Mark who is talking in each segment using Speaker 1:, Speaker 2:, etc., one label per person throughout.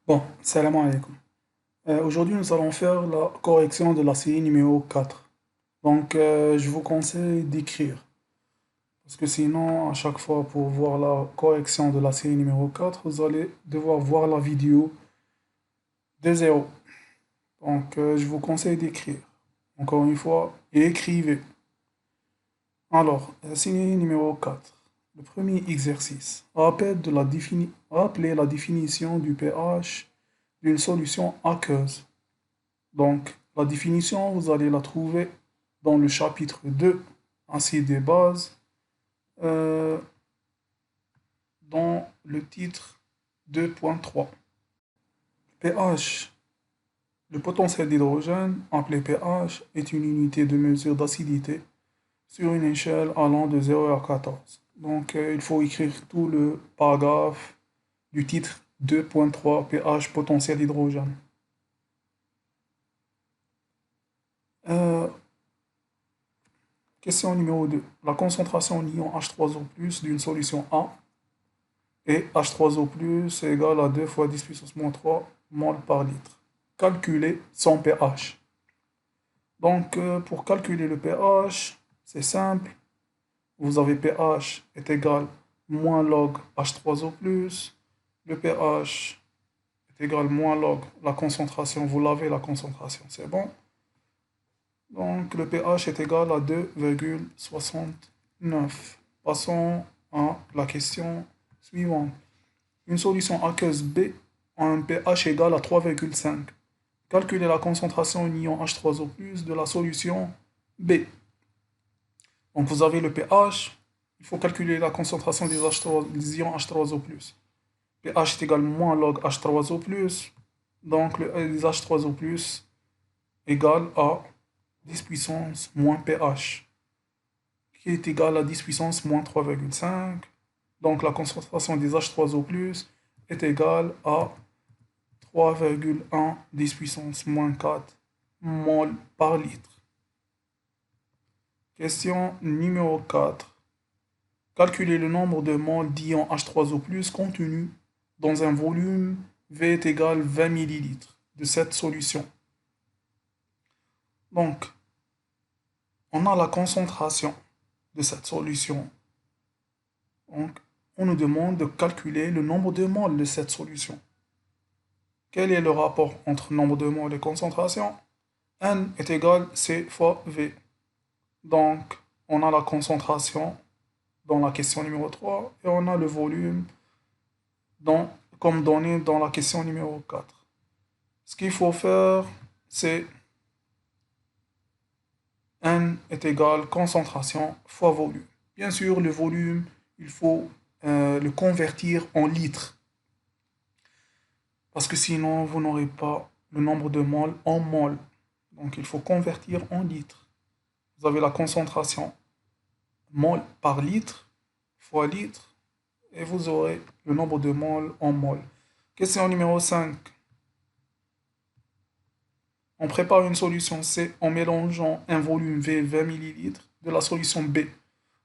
Speaker 1: Bon, salam alaikum. Aujourd'hui, nous allons faire la correction de la série numéro 4. Donc, je vous conseille d'écrire. Parce que sinon, à chaque fois, pour voir la correction de la série numéro 4, vous allez devoir voir la vidéo de zéro. Donc, je vous conseille d'écrire. Encore une fois, et écrivez. Alors, série numéro 4. Le premier exercice. Rappelez la définition du pH d'une solution aqueuse. Donc, la définition, vous allez la trouver dans le chapitre 2, acide des bases, euh, dans le titre 2.3. pH. Le potentiel d'hydrogène, appelé pH, est une unité de mesure d'acidité sur une échelle allant de 0 à 14. Donc, il faut écrire tout le paragraphe du titre 2.3 pH potentiel d'hydrogène. Euh, Question numéro 2. La concentration en ion H3O+ d'une solution A et H3O+ est égale à 2 fois 10 puissance moins 3 mol par litre. Calculer son pH. Donc, pour calculer le pH, c'est simple. Vous avez pH est égal moins log H3O+. Le pH est égal moins log la concentration. Vous l'avez, la concentration, c'est bon. Donc, le pH est égal à 2,69. Passons à la question suivante. Une solution aqueuse B a un pH égal à 3,5. Calculez la concentration en ion H3O+, de la solution B. Donc, vous avez le pH. Il faut calculer la concentration des ions H3O+. pH est égal à moins log H3O+. Donc, les H3O+, égale à 10 puissance moins pH, qui est égal à 10 puissance moins 3,5. Donc la concentration des H3O+, est égale à 3,1 10 puissance moins 4 mol par litre. Question numéro 4. Calculez le nombre de moles d'ion H3O+, contenu dans un volume V est égal à 20 ml de cette solution. Donc, on a la concentration de cette solution. Donc, on nous demande de calculer le nombre de moles de cette solution. Quel est le rapport entre nombre de moles et concentration? N est égal à C fois V. Donc, on a la concentration dans la question numéro 3 et on a le volume comme donné dans la question numéro 4. Ce qu'il faut faire, c'est N est égal à concentration fois volume. Bien sûr, le volume, il faut le convertir en litres. Parce que sinon, vous n'aurez pas le nombre de moles en moles. Donc, il faut convertir en litres. Vous avez la concentration mol par litre fois litre. Et vous aurez le nombre de moles en moles. Question numéro 5. On prépare une solution C en mélangeant un volume V 20 ml de la solution B.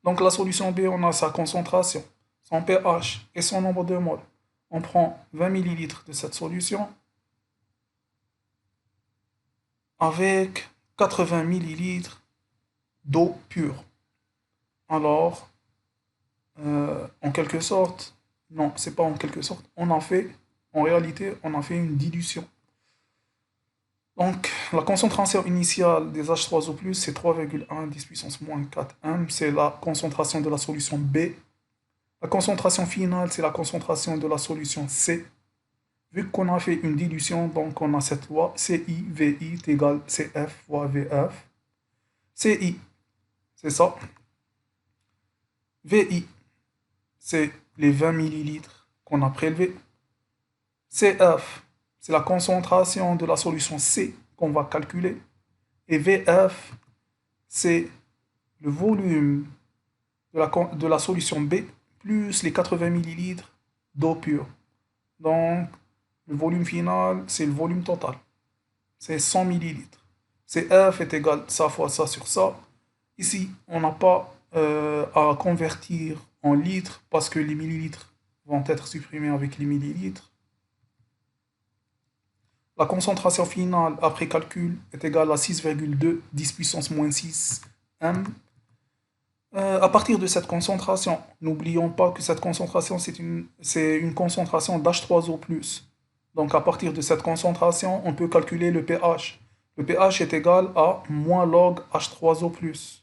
Speaker 1: Donc la solution B, on a sa concentration, son pH et son nombre de moles. On prend 20 ml de cette solution avec 80 ml d'eau pure. Alors, en quelque sorte, non, c'est pas en quelque sorte, en réalité, on a fait une dilution. Donc, la concentration initiale des H3O+, c'est 3,1 10 puissance moins 4 m, c'est la concentration de la solution B. La concentration finale, c'est la concentration de la solution C. Vu qu'on a fait une dilution, donc on a cette loi, CI/VI est égal à CF fois VF. CI, c'est ça. VI, c'est les 20 millilitres qu'on a prélevés. CF, c'est la concentration de la solution C qu'on va calculer. Et VF, c'est le volume de la solution B plus les 80 millilitres d'eau pure. Donc, le volume final, c'est le volume total. C'est 100 millilitres. CF est égal à ça fois ça sur ça. Ici, on n'a pas à convertir en litres parce que les millilitres vont être supprimés avec les millilitres. La concentration finale après calcul est égale à 6,2 10 puissance moins 6 m. À partir de cette concentration, n'oublions pas que cette concentration, c'est une concentration d'H3O+. Donc à partir de cette concentration, on peut calculer le pH. Le pH est égal à moins log H3O+.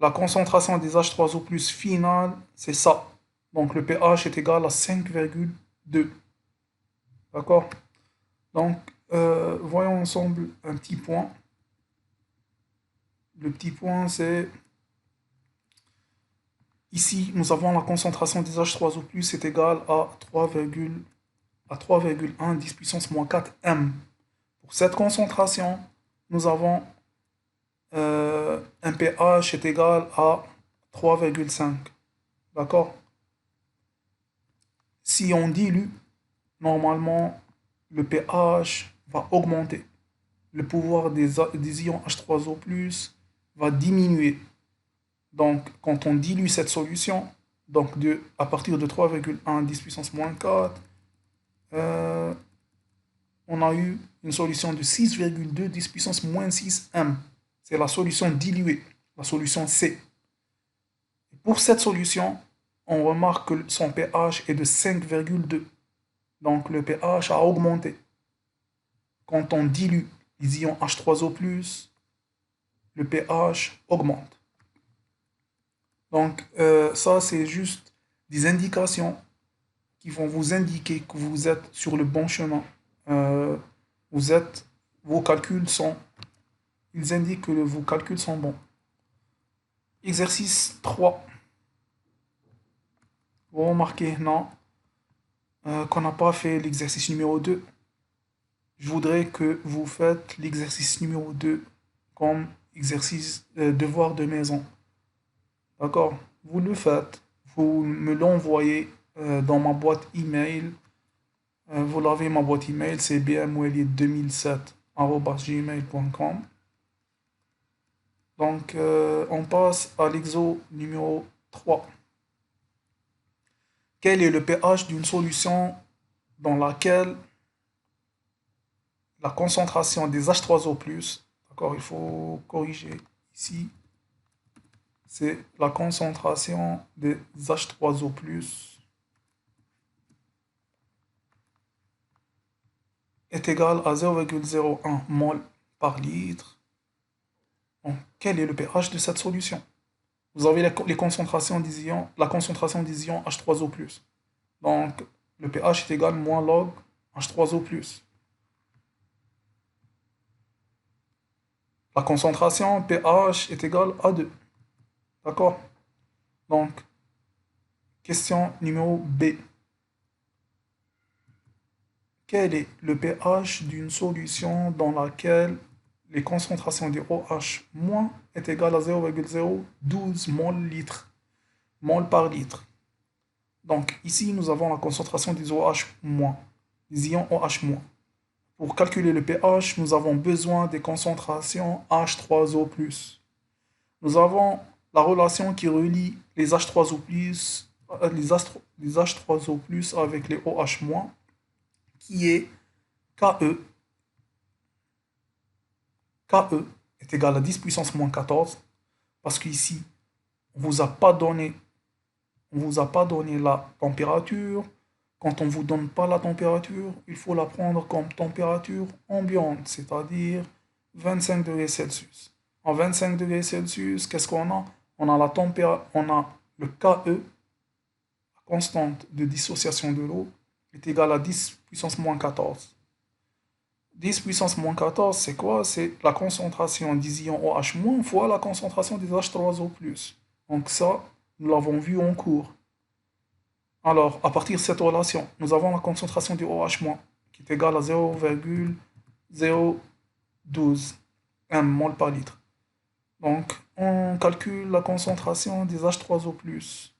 Speaker 1: La concentration des H3O+, finale, c'est ça. Donc le pH est égal à 5,2. D'accord? Donc, voyons ensemble un petit point. Le petit point, c'est... Ici, nous avons la concentration des H3O+, est égale à 3,1 10 puissance moins 4 m. Pour cette concentration, nous avons un pH est égal à 3,5. D'accord? Si on dilue, normalement, le pH va augmenter. Le pouvoir des ions H3O+, va diminuer. Donc, quand on dilue cette solution, donc à partir de 3,1 10 puissance moins 4, on a eu une solution de 6,2 10 puissance moins 6 m. C'est la solution diluée, la solution C. Et pour cette solution, on remarque que son pH est de 5,2. Donc le pH a augmenté. Quand on dilue les ions H3O+, le pH augmente. Donc ça, c'est juste des indications qui vont vous indiquer que vous êtes sur le bon chemin. Vos calculs sont... Ils indiquent que vos calculs sont bons. Exercice 3. Vous remarquez, non, qu'on n'a pas fait l'exercice numéro 2. Je voudrais que vous faites l'exercice numéro 2 comme exercice devoir de maison. D'accord? Vous le faites. Vous me l'envoyez dans ma boîte email. Vous l'avez, ma boîte email, c'est bmwellier2007@gmail.com. Donc, on passe à l'exo numéro 3. Quel est le pH d'une solution dans laquelle la concentration des H3O+, d'accord, il faut corriger ici, c'est la concentration des H3O+, est égale à 0,01 mol par litre. Donc, quel est le pH de cette solution? Vous avez les concentrations des ions, la concentration des ions H3O+. Donc, le pH est égal à moins log H3O+. La concentration pH est égale à 2. D'accord? Donc, question numéro B. Quel est le pH d'une solution dans laquelle les concentrations de OH- est égale à 0,012 mol par litre? Donc, ici, nous avons la concentration des OH-, des ions OH-. Pour calculer le pH, nous avons besoin des concentrations H3O+. Nous avons la relation qui relie les H3O+, les H3O+, avec les OH-, qui est KE. KE est égal à 10 puissance moins 14, parce qu'ici, on ne vous a pas donné la température. Quand on ne vous donne pas la température, il faut la prendre comme température ambiante, c'est-à-dire 25 degrés Celsius. En 25 degrés Celsius, qu'est-ce qu'on a? On a le KE, la constante de dissociation de l'eau, est égal à 10 puissance moins 14. 10 puissance moins 14, c'est quoi? C'est la concentration des ions OH- fois la concentration des H3O+. Donc ça, nous l'avons vu en cours. Alors, à partir de cette relation, nous avons la concentration du OH- qui est égale à 0,012 m mol par litre. Donc, on calcule la concentration des H3O+.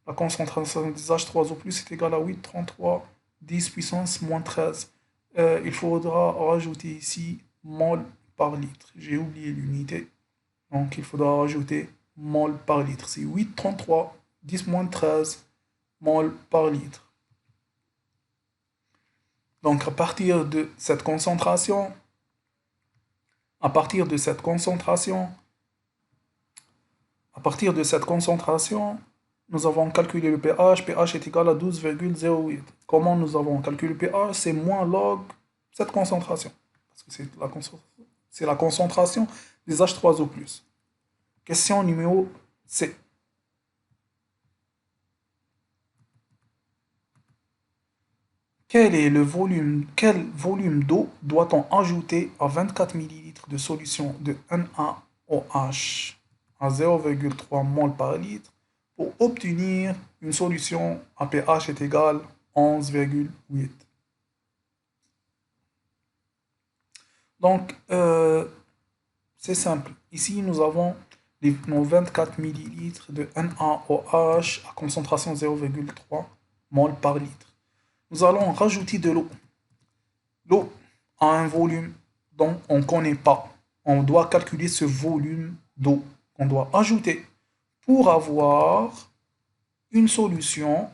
Speaker 1: La concentration des H3O+, est égale à 8,33 10 puissance moins 13. Il faudra rajouter ici mol par litre. J'ai oublié l'unité. Donc, il faudra rajouter mol par litre. C'est 8,33 10 moins 13 mol par litre. Donc, à partir de cette concentration, nous avons calculé le pH. pH est égal à 12,08. Comment nous avons calculé le pH? C'est moins log cette concentration. Parce que c'est la concentration des H3O+. Question numéro C. Quel volume d'eau doit-on ajouter à 24 ml de solution de NaOH à 0,3 mol par litre pour obtenir une solution à pH est égal à 11,8? Donc, c'est simple. Ici, nous avons nos 24 ml de NaOH à concentration 0,3 mol par litre. Nous allons rajouter de l'eau. L'eau a un volume dont on ne connaît pas. On doit calculer ce volume d'eau qu'on doit ajouter pour avoir une solution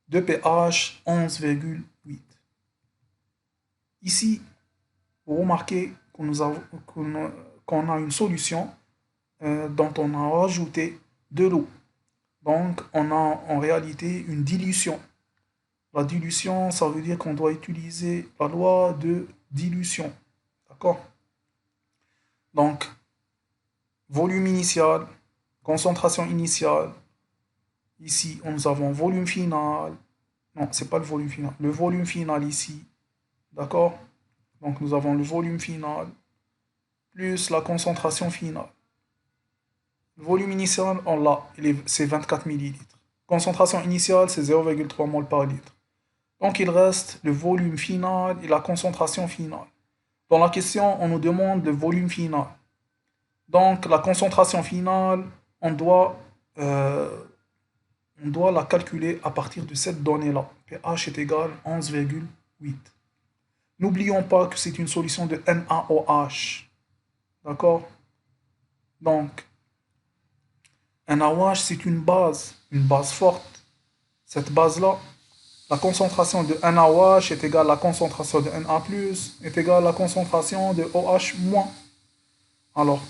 Speaker 1: de pH 11,8. Ici, vous remarquez qu'on a une solution dont on a rajouté de l'eau. Donc, on a en réalité une dilution. La dilution, ça veut dire qu'on doit utiliser la loi de dilution. D'accord? Donc, volume initial, concentration initiale. Ici, nous avons volume final. Non, c'est pas le volume final. Le volume final ici. D'accord? Donc, nous avons le volume final plus la concentration finale. Le volume initial, on l'a, c'est 24 ml. Concentration initiale, c'est 0,3 mol par litre. Donc il reste le volume final et la concentration finale. Dans la question, on nous demande le volume final. Donc la concentration finale, on doit la calculer à partir de cette donnée-là. pH est égal à 11,8. N'oublions pas que c'est une solution de NaOH. D'accord? Donc, NaOH, c'est une base forte. Cette base-là, la concentration de NaOH est égale à la concentration de Na+, est égale à la concentration de OH-. Alors,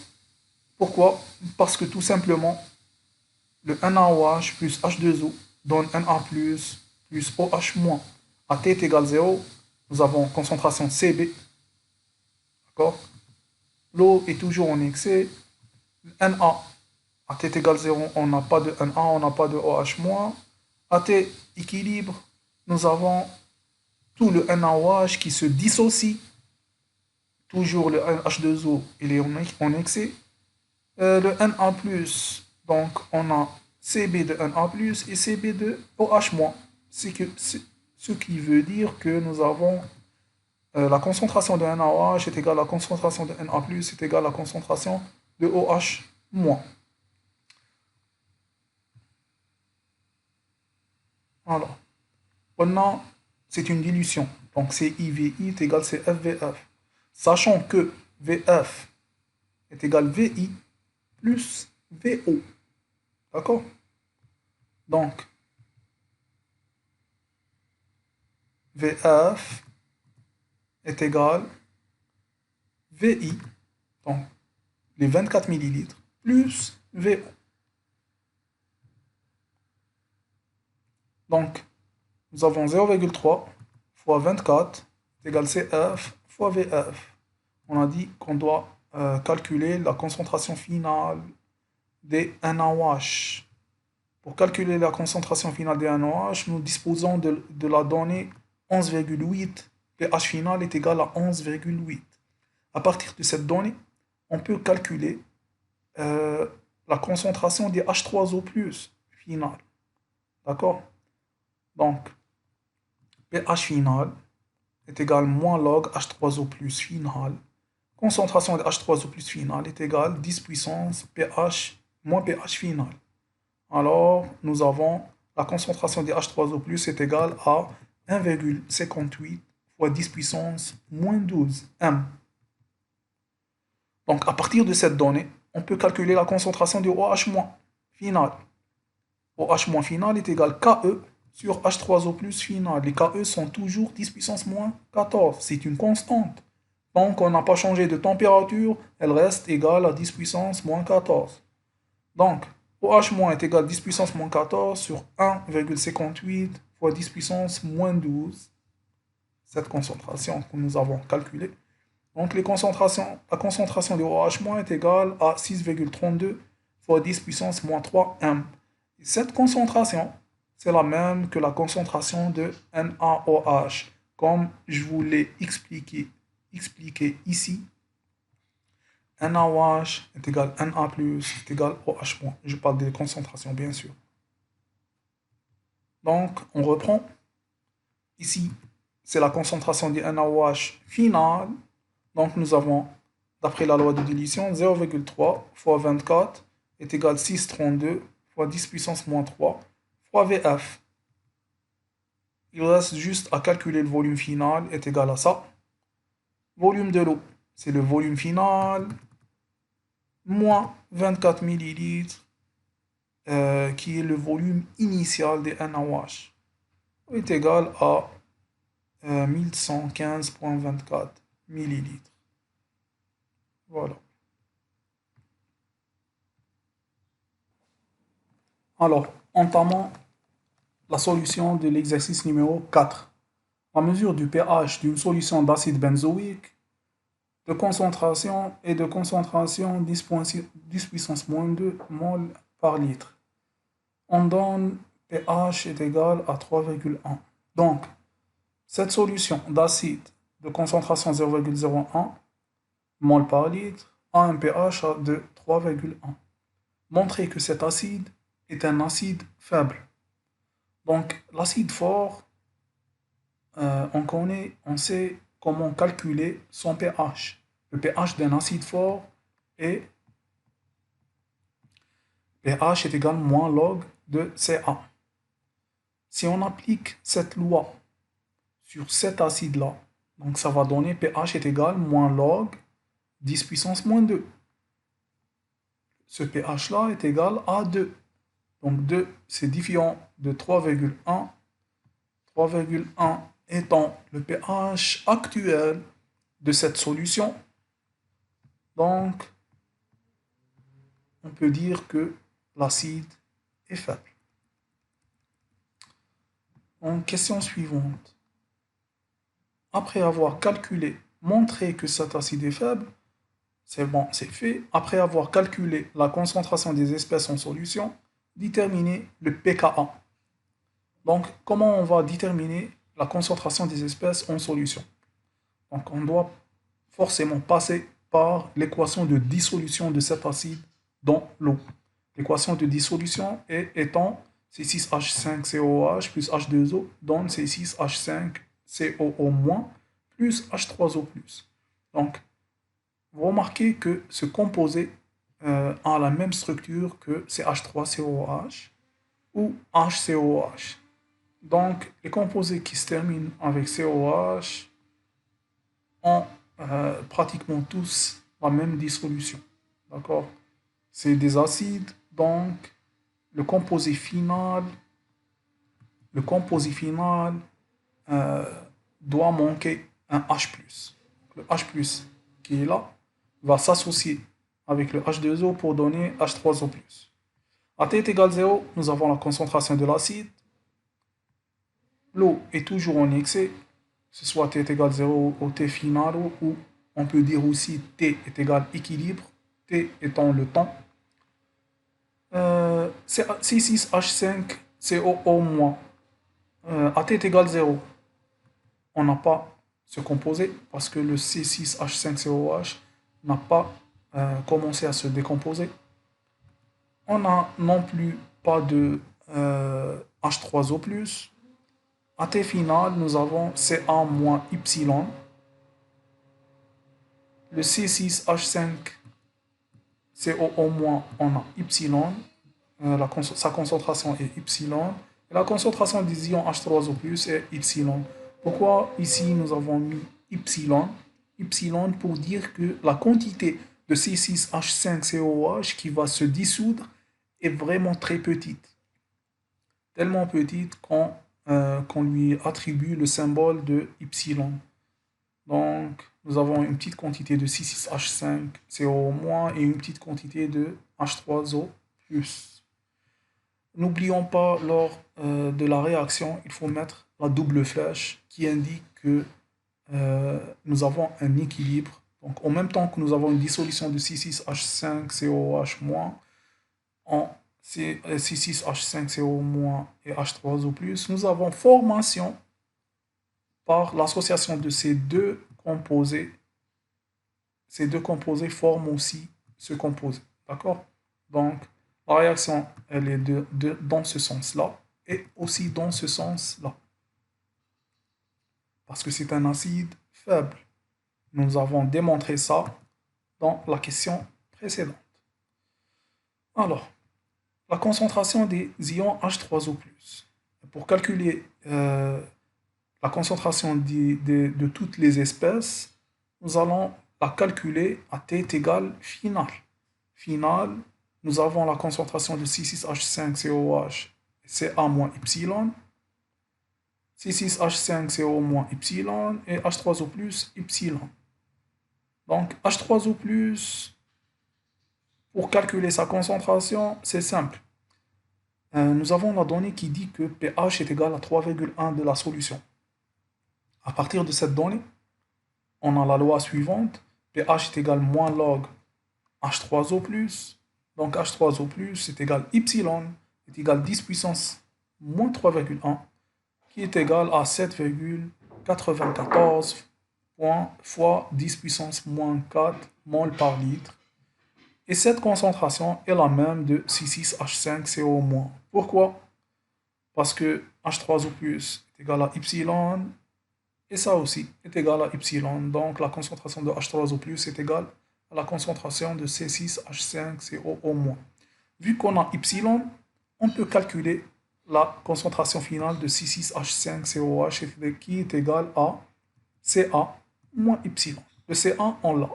Speaker 1: pourquoi? Parce que tout simplement, le NaOH plus H2O donne Na+, plus OH-. À T est égal à 0, nous avons concentration Cb. D'accord? L'eau est toujours en excès. Na, à T est égal à 0, on n'a pas de Na, on n'a pas de OH-. À T équilibre, nous avons tout le NaOH qui se dissocie. Toujours le H2O, il est en excès. Le Na+, donc on a Cb de Na+, et Cb de OH-. Ce qui veut dire que nous avons la concentration de NaOH est égale à la concentration de Na+, est égale à la concentration de OH-. Alors, maintenant, c'est une dilution. Donc, CIVI est égal à CFVF. Sachant que VF est égal à VI plus VO. D'accord? Donc, VF est égal à VI, donc les 24 ml, plus VO. Donc, nous avons 0,3 fois 24 est égal à CF fois VF. On a dit qu'on doit calculer la concentration finale des NaOH. Pour calculer la concentration finale des NaOH, nous disposons de la donnée 11,8. pH final est égal à 11,8. À partir de cette donnée, on peut calculer la concentration des H3O+, finale. D'accord? Donc, pH final est égal à moins log H3O+, final. Concentration de H3O+, final est égale à 10 puissance pH moins pH final. Alors, nous avons la concentration des H3O+, est égale à 1,58 fois 10 puissance moins 12 M. Donc, à partir de cette donnée, on peut calculer la concentration du OH- final. OH- final est égal à KE sur H3O plus final. Les KE sont toujours 10 puissance moins 14. C'est une constante. Tant qu'on n'a pas changé de température, elle reste égale à 10 puissance moins 14. Donc, OH- est égal à 10 puissance moins 14 sur 1,58 fois 10 puissance moins 12. Cette concentration que nous avons calculée. Donc, la concentration de OH- est égale à 6,32 fois 10 puissance moins 3 M. Et cette concentration, c'est la même que la concentration de NaOH, comme je vous l'ai expliqué ici. NaOH est égal à Na+, est égal à OH-. Je parle des concentrations, bien sûr. Donc, on reprend. Ici, c'est la concentration du NaOH finale. Donc, nous avons, d'après la loi de dilution, 0,3 fois 24 est égal à 6,32 fois 10 puissance moins 3 fois VF. Il reste juste à calculer le volume final est égal à ça. Volume de l'eau, c'est le volume final moins 24 millilitres, qui est le volume initial des NaOH, est égal à 1115,24 millilitres. Voilà. Alors, entamons la solution de l'exercice numéro 4. La mesure du pH d'une solution d'acide benzoïque de concentration et de concentration 10 puissance moins 2 mol par litre. On donne pH est égal à 3,1. Donc, cette solution d'acide de concentration 0,01 mol par litre a un pH de 3,1. Montrez que cet acide est un acide faible. Donc, l'acide fort, on sait comment calculer son pH. Le pH d'un acide fort est pH est égal à moins log de Ca. Si on applique cette loi sur cet acide-là, donc ça va donner pH est égal à moins log 10 puissance moins 2. Ce pH-là est égal à 2. Donc 2, c'est différent de 3,1. 3,1 étant le pH actuel de cette solution. Donc, on peut dire que l'acide est faible. En question suivante. Après avoir calculé, montré que cet acide est faible, c'est bon, c'est fait. Après avoir calculé la concentration des espèces en solution, déterminer le pKa. Donc, comment on va déterminer la concentration des espèces en solution? Donc, on doit forcément passer par l'équation de dissolution de cet acide dans l'eau. L'équation de dissolution étant C6H5COOH plus H2O donne C6H5COO- plus H3O+. Donc, vous remarquez que ce composé a la même structure que CH3COOH ou HCOOH. Donc, les composés qui se terminent avec COH ont pratiquement tous la même dissolution. D'accord? C'est des acides, donc le composé final doit manquer un H+. Le H+, qui est là, va s'associer avec le H2O pour donner H3O+. À T est égal à 0, nous avons la concentration de l'acide. L'eau est toujours en excès, que ce soit T est égal à 0 au T final, ou on peut dire aussi T est égal à équilibre, T étant le temps. C6H5COO-, à T est égal à 0, on n'a pas ce composé parce que le C6H5COH n'a pas commencé à se décomposer. On n'a non plus pas de H3O+. À T final, nous avons Ca moins Y. Le C6H5COO-, on a Y. Sa concentration est Y. Et la concentration des ions H3O+, est Y. Pourquoi ici nous avons mis Y? Y pour dire que la quantité de C6H5COOH qui va se dissoudre est vraiment très petite. tellement petite qu'on lui attribue le symbole de epsilon. Donc, nous avons une petite quantité de C6H5CO- et une petite quantité de H3O+. N'oublions pas, lors de la réaction, il faut mettre la double flèche qui indique que nous avons un équilibre. Donc, en même temps que nous avons une dissolution de C6H5COH- en C6H5CO- et H3O+, nous avons formation par l'association de ces deux composés. Ces deux composés forment aussi ce composé. D'accord? Donc, la réaction, elle est dans ce sens-là et aussi dans ce sens-là. Parce que c'est un acide faible. Nous avons démontré ça dans la question précédente. Alors, la concentration des ions H3O+. Pour calculer la concentration de toutes les espèces, nous allons la calculer à T est égal final. Final, nous avons la concentration de C6H5COH et Ca moins epsilon, C6H5CO moins epsilon et H3O plus epsilon. Donc H3O plus, pour calculer sa concentration, c'est simple. Nous avons la donnée qui dit que pH est égal à 3,1 de la solution. À partir de cette donnée, on a la loi suivante, pH est égal moins log H3O+, donc H3O+, est égal epsilon, est égal 10 puissance moins 3,1, qui est égal à 7,94 fois 10 puissance moins 4 mol par litre. Et cette concentration est la même de C6H5CO-. Pourquoi? Parce que H3O+, est égal à epsilon, et ça aussi est égal à epsilon. Donc la concentration de H3O+, est égale à la concentration de C6H5CO-. Vu qu'on a epsilon, on peut calculer la concentration finale de C6H5COH qui est égale à Ca moins epsilon. Le Ca, on l'a.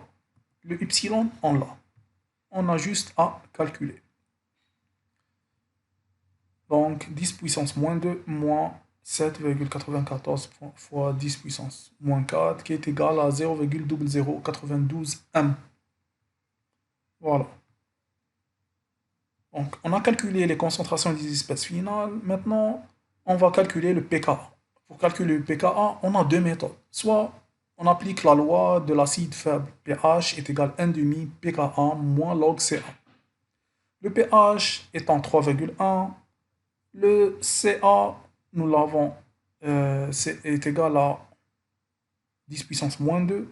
Speaker 1: Le epsilon, on l'a. On a juste à calculer. Donc 10 puissance moins 2 moins 7,94 fois 10 puissance moins 4 qui est égal à 0,0092 m. Voilà. Donc, on a calculé les concentrations des espèces finales. Maintenant, on va calculer le pKa. Pour calculer le pKa, on a deux méthodes. Soit on applique la loi de l'acide faible. pH est égal à 1,5 pKa moins log Ca. Le pH étant 3,1, le Ca, nous l'avons, est égal à 10 puissance moins 2.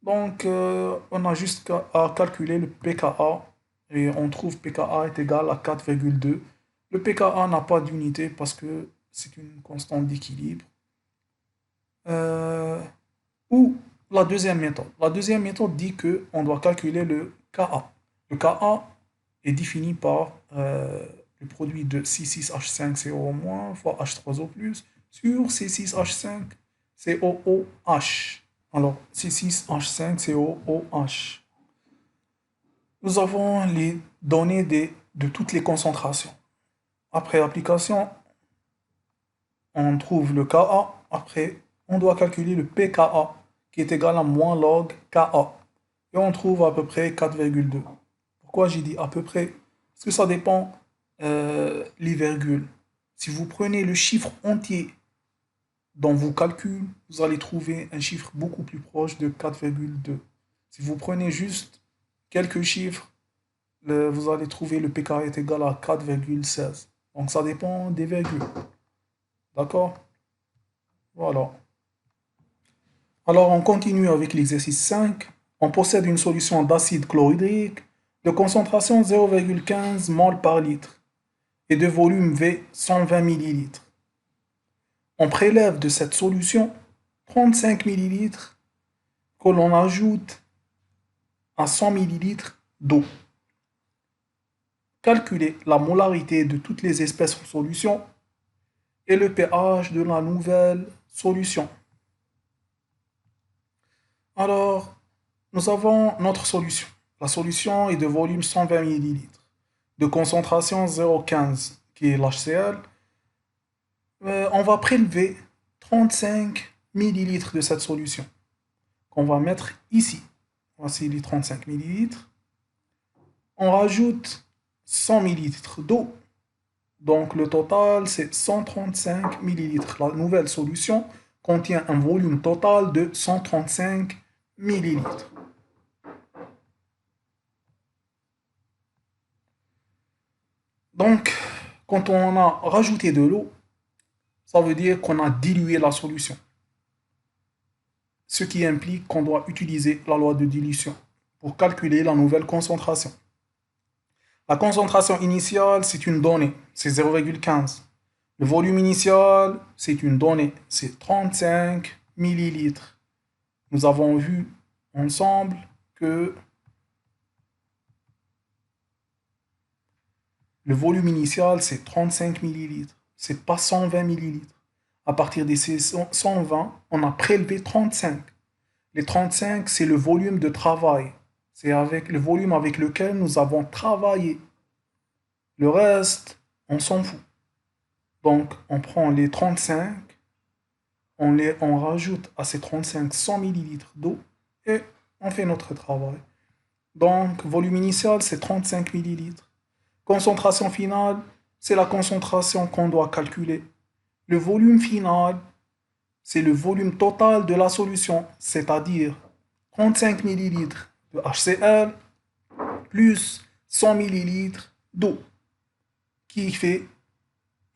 Speaker 1: Donc, on a juste à calculer le pKa. Et on trouve pKa est égal à 4,2. Le pKa n'a pas d'unité parce que c'est une constante d'équilibre. Ou la deuxième méthode. La deuxième méthode dit qu'on doit calculer le Ka. Le Ka est défini par le produit de C6H5CO- fois H3O+, sur C6H5COOH. Alors, C6H5COOH. Nous avons les données de toutes les concentrations. Après application, on trouve le Ka. Après, on doit calculer le pKa, qui est égal à moins log Ka. Et on trouve à peu près 4,2. Pourquoi j'ai dit à peu près? Parce que ça dépend les virgules. Si vous prenez le chiffre entier dans vos calculs, vous allez trouver un chiffre beaucoup plus proche de 4,2. Si vous prenez juste quelques chiffres, vous allez trouver le pKa est égal à 4,16. Donc ça dépend des virgules. D'accord? Voilà. Alors on continue avec l'exercice 5. On possède une solution d'acide chlorhydrique de concentration 0,15 mol par litre et de volume V 120 ml. On prélève de cette solution 35 ml que l'on ajoute à 100 ml d'eau. Calculer la molarité de toutes les espèces en solution et le pH de la nouvelle solution. Alors, nous avons notre solution. La solution est de volume 120 ml, de concentration 0,15, qui est l'HCl, on va prélever 35 millilitres de cette solution qu'on va mettre ici. Voici les 35 millilitres. On rajoute 100 millilitres d'eau. Donc le total, c'est 135 millilitres. La nouvelle solution contient un volume total de 135 millilitres. Donc, quand on a rajouté de l'eau, ça veut dire qu'on a dilué la solution. Ce qui implique qu'on doit utiliser la loi de dilution pour calculer la nouvelle concentration. La concentration initiale, c'est une donnée, c'est 0,15. Le volume initial, c'est une donnée, c'est 35 millilitres. Nous avons vu ensemble que le volume initial, c'est 35 millilitres. C'est pas 120 millilitres. À partir de ces 120, on a prélevé 35. Les 35, c'est le volume de travail. C'est avec le volume avec lequel nous avons travaillé. Le reste, on s'en fout. Donc, on prend les 35, on rajoute à ces 35 100 millilitres d'eau et on fait notre travail. Donc, volume initial, c'est 35 millilitres. Concentration finale, c'est la concentration qu'on doit calculer. Le volume final, c'est le volume total de la solution, c'est-à-dire 35 millilitres de HCl plus 100 millilitres d'eau, qui fait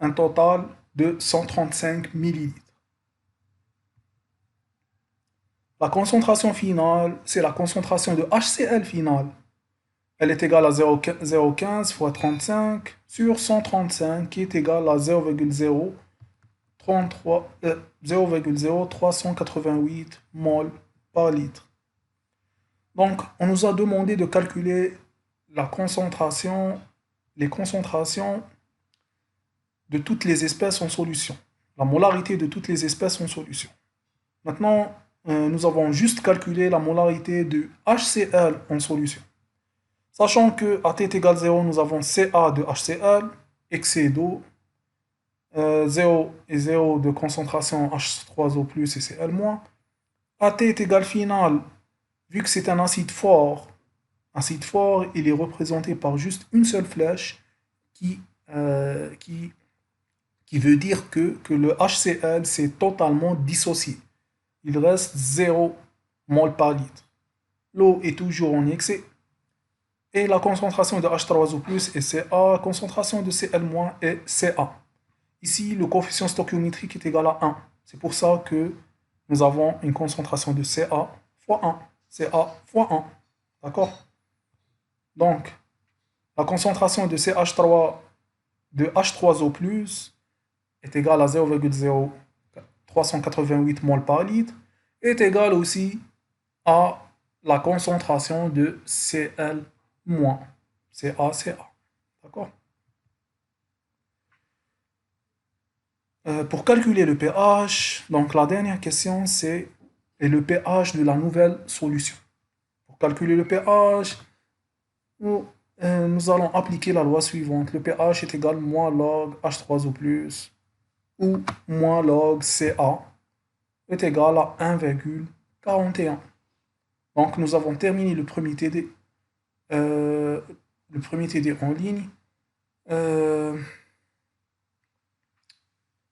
Speaker 1: un total de 135 millilitres. La concentration finale, c'est la concentration de HCl finale. Elle est égale à 0,15 fois 35 sur 135 qui est égal à 0,0388 mol par litre. Donc, on nous a demandé de calculer la concentration, les concentrations de toutes les espèces en solution, la molarité de toutes les espèces en solution. Maintenant, nous avons juste calculé la molarité de HCl en solution. Sachant que à t est égal 0, nous avons Ca de HCl, excès d'eau, 0 et 0 de concentration H3O+, et Cl-. À t est égal final, vu que c'est un acide fort, il est représenté par juste une seule flèche qui veut dire que le HCl s'est totalement dissocié. Il reste 0 mol par litre. L'eau est toujours en excès. Et la concentration de H3O+, est Ca, la concentration de Cl- est Ca. Ici, le coefficient stoichiométrique est égal à 1. C'est pour ça que nous avons une concentration de Ca fois 1. Ca fois 1. D'accord? Donc, la concentration de H3O+, est égale à 0,0388 mol par litre, est égale aussi à la concentration de Cl-. CaCa. D'accord? Pour calculer le pH, donc la dernière question, c'est le pH de la nouvelle solution. Pour calculer le pH, nous allons appliquer la loi suivante. Le pH est égal à moins log H3O+, ou moins log Ca est égal à 1,41. Donc nous avons terminé le premier TD. En ligne.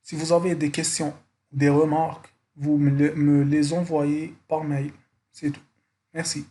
Speaker 1: Si vous avez des questions, des remarques, vous me les envoyez par mail. C'est tout. Merci.